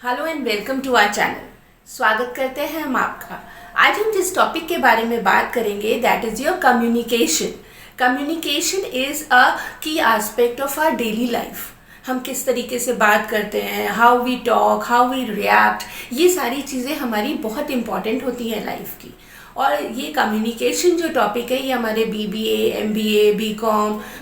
Hello and welcome to our channel. स्वागत करते हैं हम आपका। आज हम जिस टॉपिक के बारे में बात करेंगे that is your communication. Communication is a key aspect of our daily life. हम किस तरीके से बात करते हैं, how we talk, how we react, ये सारी चीज़ें हमारी बहुत इंपॉर्टेंट होती हैं लाइफ की। और ये कम्युनिकेशन जो टॉपिक है ये हमारे BBA, MBA,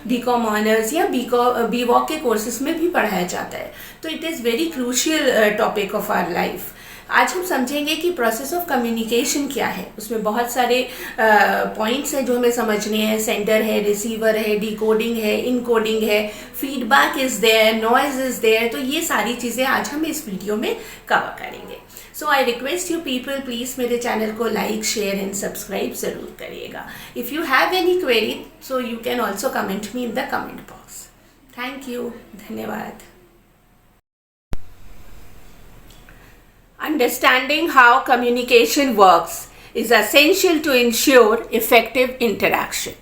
B.Com ऑनर्स या B.Voc के कोर्सेज में भी पढ़ाया जाता है। तो it is very crucial topic of our life. आज हम समझेंगे कि प्रोसेस ऑफ कम्युनिकेशन क्या है। उसमें बहुत सारे पॉइंट्स हैं जो हमें समझने हैं। सेंडर है, रिसीवर है, डिकोडिंग है, इनकोडिंग है, feedback is there, noise is there. तो ये सारी चीज़ें आज हम इस वीडियो में कवर करेंगे। So I request you people, please मेरे चैनल को लाइक, शेयर एंड सब्सक्राइब ज़रूर करिएगा। If you have any query so you can also comment me in the comment box. Thank you, धन्यवाद। Understanding how communication works is essential to ensure effective interaction.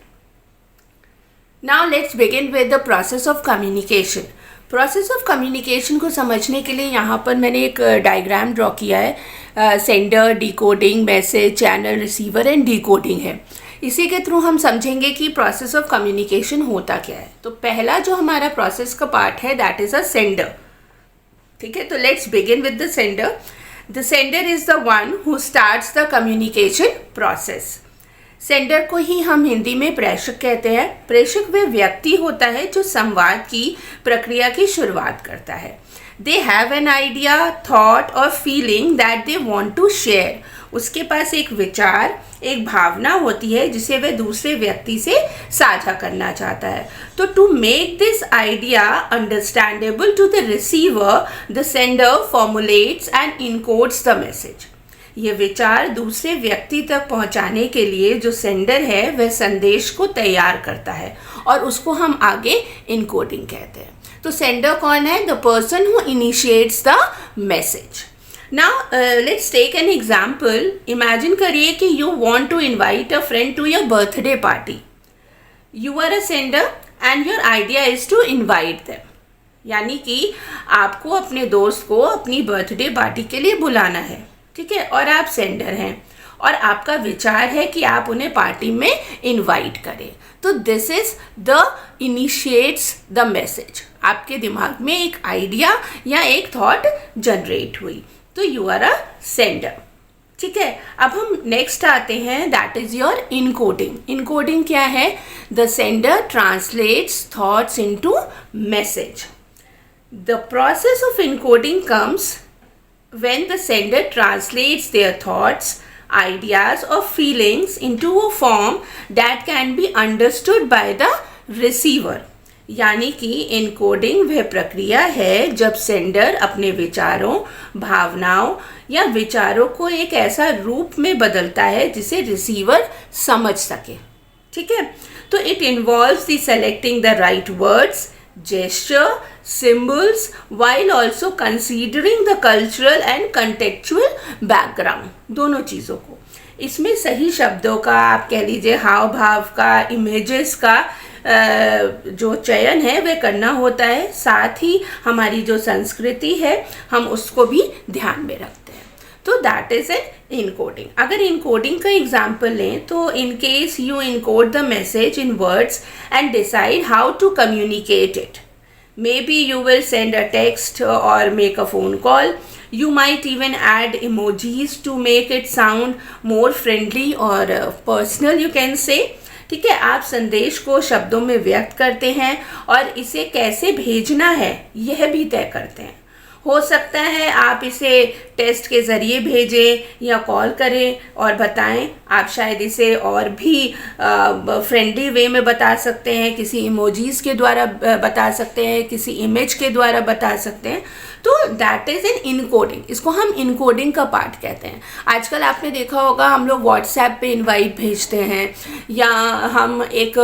Now let's begin with the process of communication. Process of communication को समझने के लिए यहाँ पर मैंने एक diagram draw किया है। Sender, decoding, message, channel, receiver and decoding है। इसी के थ्रू हम समझेंगे कि प्रोसेस ऑफ कम्युनिकेशन होता क्या है। तो पहला जो हमारा प्रोसेस का पार्ट है दैट इज़ अ सेंडर। ठीक है, तो let's begin with the sender. The sender is the one who starts the communication process. Sender को ही हम हिंदी में प्रेषक कहते हैं। प्रेषक वह व्यक्ति होता है जो संवाद की प्रक्रिया की शुरुआत करता है। They have an idea, thought और feeling that they want to share. उसके पास एक विचार, एक भावना होती है जिसे वह दूसरे व्यक्ति से साझा करना चाहता है। तो to make this idea understandable to the receiver, the sender formulates and encodes the message. ये विचार दूसरे व्यक्ति तक पहुंचाने के लिए जो सेंडर है वह संदेश को तैयार करता है और उसको हम आगे इनकोडिंग कहते हैं। तो सेंडर कौन है? The person who initiates the message. Now let's take an example. Imagine करिए कि you want to invite a friend to your birthday party. You are a sender and your idea is to invite them. यानी कि आपको अपने दोस्त को अपनी birthday party के लिए बुलाना है, ठीक है, और आप सेंडर हैं और आपका विचार है कि आप उन्हें पार्टी में इनवाइट करें। तो this is the initiates the message. आपके दिमाग में एक आइडिया या एक थॉट जनरेट हुई, तो यू आर अ सेंडर। ठीक है, अब हम नेक्स्ट आते हैं that is your encoding. Encoding क्या है? The sender translates thoughts into message. The process of encoding comes when the sender translates their thoughts, ideas or feelings into a form that can be understood by the receiver. यानी कि encoding वह प्रक्रिया है जब sender अपने विचारों, भावनाओं या विचारों को एक ऐसा रूप में बदलता है जिसे रिसीवर समझ सके। ठीक है, तो it involves the selecting the right words, gesture, symbols while also considering the cultural and contextual background. दोनों चीज़ों को, इसमें सही शब्दों का, आप कह लीजिए हाव भाव का, इमेजेस का जो चयन है वह करना होता है। साथ ही हमारी जो संस्कृति है हम उसको भी ध्यान में रखते हैं। तो दैट इज एन इनकोडिंग। अगर इनकोडिंग का एग्जाम्पल लें तो in case you encode the message in words and decide how to communicate it. Maybe you will send a text और make a phone call. You might even add emojis to make it sound more friendly or personal, you can say. ठीक है, आप संदेश को शब्दों में व्यक्त करते हैं और इसे कैसे भेजना है यह भी तय करते हैं। हो सकता है आप इसे टेक्स्ट के ज़रिए भेजें या कॉल करें और बताएं। आप शायद इसे और भी फ्रेंडली वे में बता सकते हैं, किसी इमोजीज के द्वारा बता सकते हैं, किसी इमेज के द्वारा बता सकते हैं। तो दैट इज़ एन इनकोडिंग। इसको हम इनकोडिंग का पार्ट कहते हैं। आजकल आपने देखा होगा हम लोग व्हाट्सएप पे इनवाइट भेजते हैं या हम एक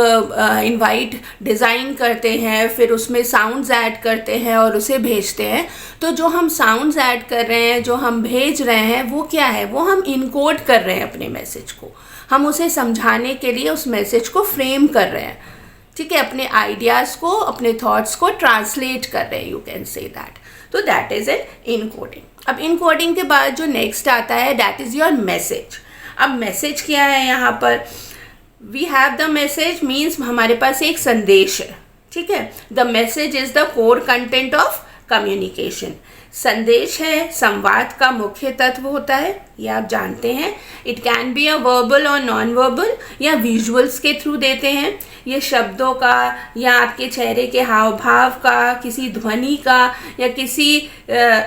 इनवाइट डिज़ाइन करते हैं, फिर उसमें साउंड्स ऐड करते हैं और उसे भेजते हैं। तो जो हम साउंड्स ऐड कर रहे हैं, जो हम भेज रहे हैं, वो क्या है? वो हम इनकोड कर रहे हैं अपने मैसेज को। हम उसे समझाने के लिए उस मैसेज को फ्रेम कर रहे हैं। ठीक है, अपने आइडियाज़ को, अपने थॉट्स को ट्रांसलेट कर रहे हैं, यू कैन से दैट। तो दैट इज एन इनकोडिंग। अब इनकोडिंग के बाद जो नेक्स्ट आता है दैट इज योर मैसेज। अब मैसेज क्या है यहाँ पर, we have the message means हमारे पास एक संदेश है, ठीक है। The message is the core content of communication. संदेश है संवाद का मुख्य तत्व होता है, ये आप जानते हैं। It can be a verbal और नॉन वर्बल, या विजुअल्स के थ्रू देते हैं, ये शब्दों का या आपके चेहरे के हाव भाव का, किसी ध्वनि का या किसी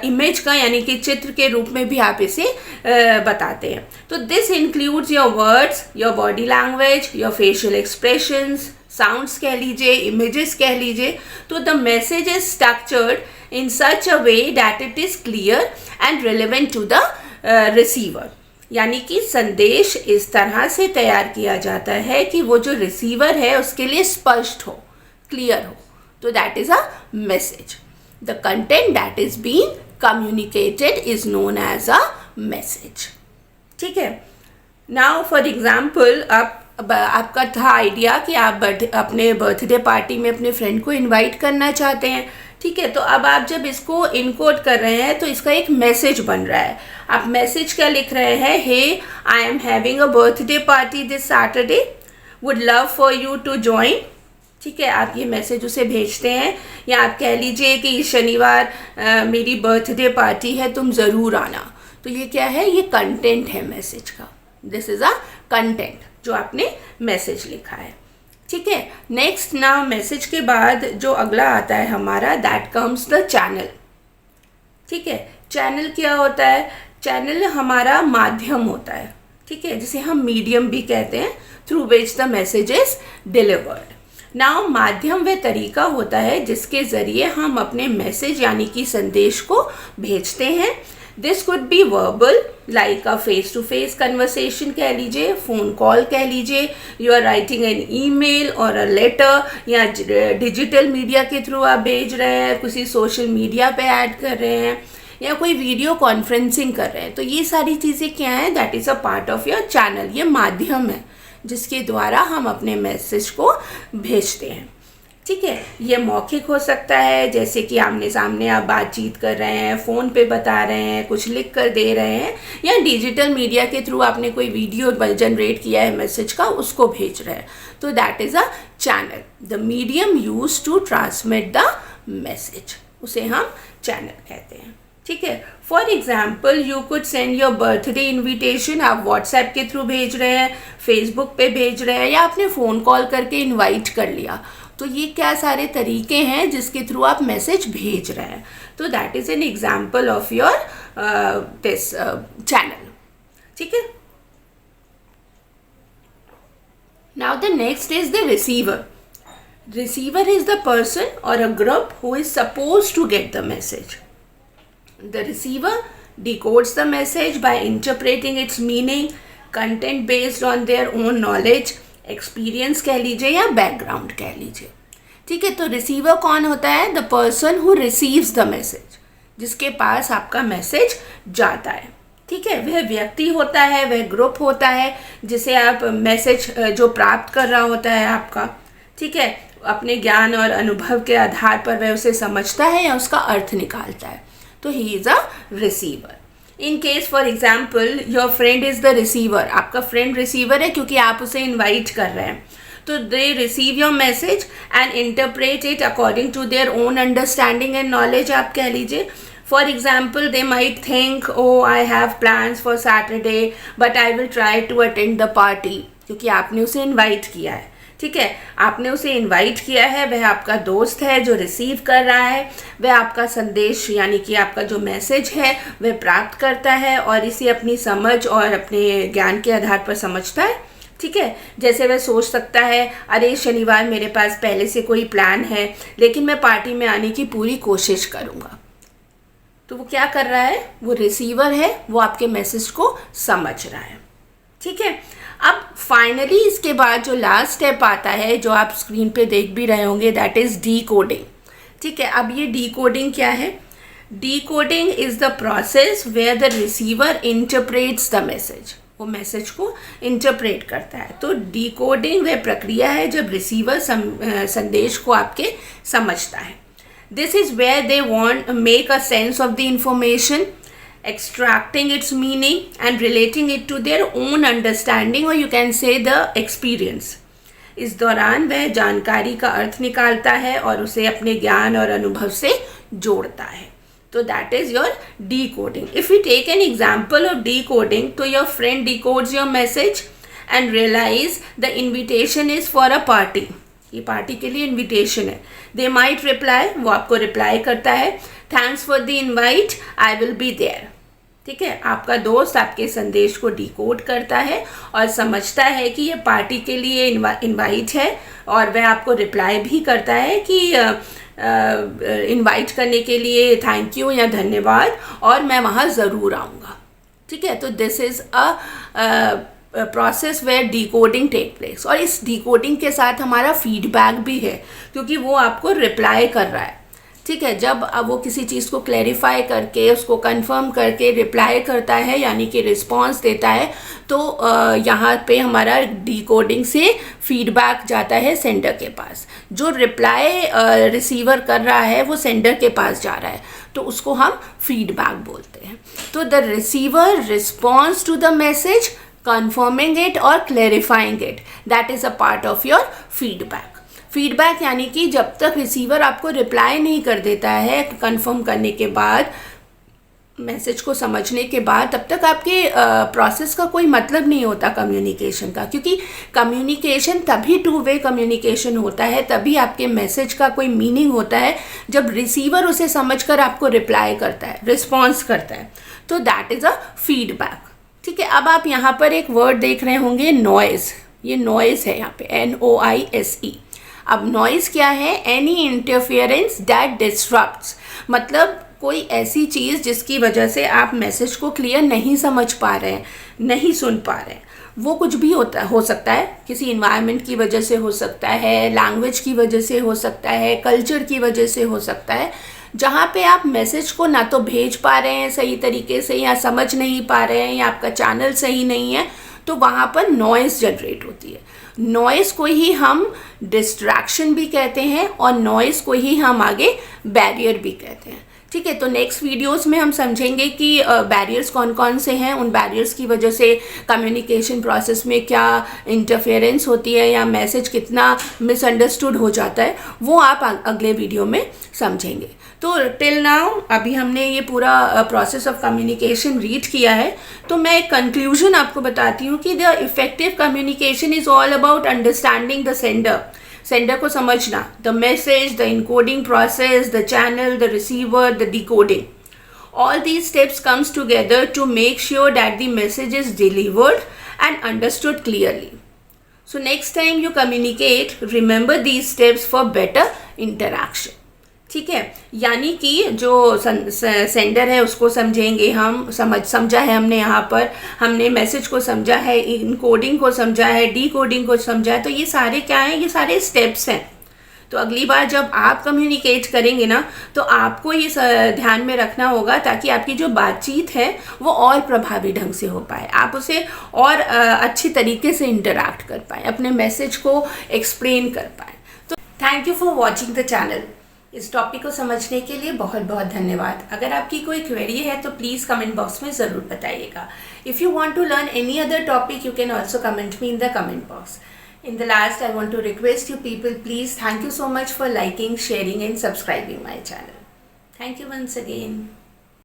इमेज का यानी कि चित्र के रूप में भी आप इसे बताते हैं। तो this includes your words, your body language, your facial expressions, sounds कह लीजिए, इमेजेस कह लीजिए। तो the message is structured in such a way that it is clear and relevant to the receiver। यानी कि संदेश इस तरह से तैयार किया जाता है कि वो जो रिसीवर है उसके लिए स्पष्ट हो, क्लियर हो। तो that is a message. The content that is being communicated is known as a message, ठीक है। नाउ फॉर एग्जाम्पल, आपका था आइडिया कि आप अपने बर्थडे पार्टी में अपने फ्रेंड को इनवाइट करना चाहते हैं, ठीक है। तो अब आप जब इसको इनकोड कर रहे हैं तो इसका एक मैसेज बन रहा है। आप मैसेज क्या लिख रहे हैं, hey I am having a birthday party this Saturday, would love for you to join, ठीक है। आप ये मैसेज उसे भेजते हैं, या आप कह लीजिए कि शनिवार मेरी बर्थडे पार्टी है, तुम ज़रूर आना। तो ये क्या है, ये कंटेंट है मैसेज का। दिस इज़ अ कंटेंट जो आपने मैसेज लिखा है, ठीक है। नेक्स्ट ना मैसेज के बाद जो अगला आता है हमारा, दैट कम्स द चैनल, ठीक है। चैनल क्या होता है, चैनल हमारा माध्यम होता है, ठीक है, जिसे हम मीडियम भी कहते हैं, through which the message is delivered. Now माध्यम वह तरीका होता है जिसके ज़रिए हम अपने मैसेज यानी कि संदेश को भेजते हैं। This could be verbal like a face to face conversation कह लीजिए, फ़ोन कॉल कह लीजिए, you are writing an email or a letter, या डिजिटल मीडिया के थ्रू आप भेज रहे हैं, किसी सोशल मीडिया पे ऐड कर रहे हैं, या कोई वीडियो कॉन्फ्रेंसिंग कर रहे हैं। तो ये सारी चीज़ें क्या हैं, that is a part of your channel. ये माध्यम है जिसके द्वारा हम अपने मैसेज को भेजते हैं, ठीक है। ये मौखिक हो सकता है, जैसे कि आमने सामने आप बातचीत कर रहे हैं, फ़ोन पे बता रहे हैं, कुछ लिख कर दे रहे हैं, या डिजिटल मीडिया के थ्रू आपने कोई वीडियो जनरेट किया है मैसेज का, उसको भेज रहे हैं। तो that is a channel, the medium use to transmit the message, उसे हम चैनल कहते हैं, ठीक है। For example, you could send your birthday invitation, आप व्हाट्सएप के थ्रू भेज रहे हैं, फेसबुक पे भेज रहे हैं, या आपने फ़ोन कॉल करके इनवाइट कर लिया। तो ये क्या सारे तरीके हैं जिसके थ्रू आप मैसेज भेज रहे हैं। तो that is an example of your this channel, ठीक है। Now the next is the receiver. Receiver is the person और a group who is suppose to get the message. The receiver decodes the message by interpreting its meaning, content based on their own knowledge, experience कह लीजिए या background कह लीजिए, ठीक है। तो receiver कौन होता है, the person who receives the message, जिसके पास आपका मैसेज जाता है, ठीक है। वह व्यक्ति होता है, वह ग्रुप होता है जिसे आप मैसेज जो प्राप्त कर रहा होता है आपका, ठीक है। अपने ज्ञान और अनुभव के आधार पर वह उसे समझता है या उसका अर्थ निकालता है। तो he is a receiver. In case for example, your friend is the receiver, आपका फ्रेंड रिसीवर है क्योंकि आप उसे इनवाइट कर रहे हैं। तो they receive your message and interpret it according to their own understanding and knowledge, आप कह लीजिए। For example, they might think, oh I have plans for Saturday but I will try to attend the party, क्योंकि आपने उसे invite किया है, ठीक है। आपने उसे इनवाइट किया है, वह आपका दोस्त है जो रिसीव कर रहा है, वह आपका संदेश यानी कि आपका जो मैसेज है वह प्राप्त करता है और इसे अपनी समझ और अपने ज्ञान के आधार पर समझता है, ठीक है। जैसे वह सोच सकता है, अरे शनिवार मेरे पास पहले से कोई प्लान है लेकिन मैं पार्टी में आने की पूरी कोशिश करूँगा। तो वो क्या कर रहा है, वो रिसीवर है, वो आपके मैसेज को समझ रहा है, ठीक है। अब फाइनली इसके बाद जो लास्ट स्टेप आता है, जो आप स्क्रीन पे देख भी रहे होंगे, दैट इज़ डीकोडिंग, ठीक है। अब ये डीकोडिंग क्या है, decoding is the process where the receiver interprets the message, वो मैसेज को इंटरप्रेट करता है। तो डीकोडिंग वह प्रक्रिया है जब रिसीवर संदेश को आपके समझता है। This is where they want make a sense of the information, extracting its meaning and relating it to their own understanding, or you can say the experience. इस दौरान वह जानकारी का अर्थ निकालता है और उसे अपने ज्ञान और अनुभव से जोड़ता है. तो that is your decoding. If we take an example of decoding, तो your friend decodes your message and realize the invitation is for a party. ये पार्टी के लिए इन्विटेशन है. दे माइट रिप्लाई, वो आपको रिप्लाई करता है, thanks for the invite, I will be there. ठीक है, आपका दोस्त आपके संदेश को डिकोड करता है और समझता है कि ये पार्टी के लिए इन्वाइट है, और वह आपको रिप्लाई भी करता है कि इन्वाइट करने के लिए थैंक यू या धन्यवाद, और मैं वहाँ ज़रूर आऊँगा. ठीक है, तो this is a process where decoding take place. और इस डिकोडिंग के साथ हमारा फीडबैक भी है, क्योंकि वो आपको रिप्लाई कर रहा है. ठीक है, जब अब वो किसी चीज़ को क्लैरिफाई करके उसको कंफर्म करके रिप्लाई करता है, यानी कि रिस्पॉन्स देता है, तो यहाँ पे हमारा डिकोडिंग से फीडबैक जाता है सेंडर के पास. जो रिप्लाई रिसीवर कर रहा है वो सेंडर के पास जा रहा है, तो उसको हम फीडबैक बोलते हैं. तो the receiver response to the message, confirming it or clarifying it, that is a part of your feedback. Feedback यानी कि जब तक रिसीवर आपको रिप्लाई नहीं कर देता है कंफर्म करने के बाद, मैसेज को समझने के बाद, तब तक आपके प्रोसेस का कोई मतलब नहीं होता कम्युनिकेशन का. क्योंकि कम्युनिकेशन तभी टू वे कम्युनिकेशन होता है, तभी आपके मैसेज का कोई मीनिंग होता है जब रिसीवर उसे समझकर आपको रिप्लाई करता है, रिस्पॉन्स करता है. तो दैट इज़ अ फीडबैक. ठीक है, अब आप यहाँ पर एक वर्ड देख रहे होंगे, नॉइज़. ये नॉइज़ है यहाँ पे, NOISE. अब नॉइज़ क्या है? एनी इंटरफियरेंस दैट डिस्ट्रप्ट्स, मतलब कोई ऐसी चीज़ जिसकी वजह से आप मैसेज को क्लियर नहीं समझ पा रहे हैं, नहीं सुन पा रहे हैं. वो कुछ भी हो सकता है, किसी इन्वायरमेंट की वजह से हो सकता है, लैंग्वेज की वजह से हो सकता है, कल्चर की वजह से हो सकता है, जहाँ पे आप मैसेज को ना तो भेज पा रहे हैं सही तरीके से, या समझ नहीं पा रहे हैं, या आपका चैनल सही नहीं है, तो वहाँ पर नॉइज़ जनरेट होती है. नॉइज़ को ही हम डिस्ट्रैक्शन भी कहते हैं, और नॉइज़ को ही हम आगे बैरियर भी कहते हैं. ठीक है, तो नेक्स्ट वीडियोस में हम समझेंगे कि बैरियर्स कौन कौन से हैं, उन बैरियर्स की वजह से कम्युनिकेशन प्रोसेस में क्या इंटरफेरेंस होती है, या मैसेज कितना मिसअंडरस्टूड हो जाता है, वो आप अगले वीडियो में समझेंगे. तो टिल नाउ अभी हमने ये पूरा प्रोसेस ऑफ कम्युनिकेशन रीड किया है, तो मैं एक कंक्लूजन आपको बताती हूँ कि the effective communication is all about understanding the sender को समझना, the message, the encoding process, the channel, the receiver, the decoding. All these steps comes together to make sure that the message is delivered and understood clearly. So next time you communicate, remember these steps for better interaction. ठीक है, यानी कि जो sender है उसको समझेंगे हम, समझा है हमने, यहाँ पर हमने मैसेज को समझा है, इनकोडिंग को समझा है, डीकोडिंग को समझा है. तो ये सारे क्या हैं? ये सारे स्टेप्स हैं. तो अगली बार जब आप कम्युनिकेट करेंगे ना, तो आपको ये ध्यान में रखना होगा, ताकि आपकी जो बातचीत है वो और प्रभावी ढंग से हो पाए, आप उसे और अच्छी तरीके से इंटरैक्ट कर पाए, अपने मैसेज को एक्सप्लेन कर पाए. तो thank you for watching the channel. इस टॉपिक को समझने के लिए बहुत बहुत धन्यवाद. अगर आपकी कोई क्वेरी है तो प्लीज़ कमेंट बॉक्स में ज़रूर बताइएगा. If you want to learn any other topic, you can also comment me in the comment box. In the last, I want to request you people, please, thank you so much for liking, sharing and subscribing my channel. Thank you once again.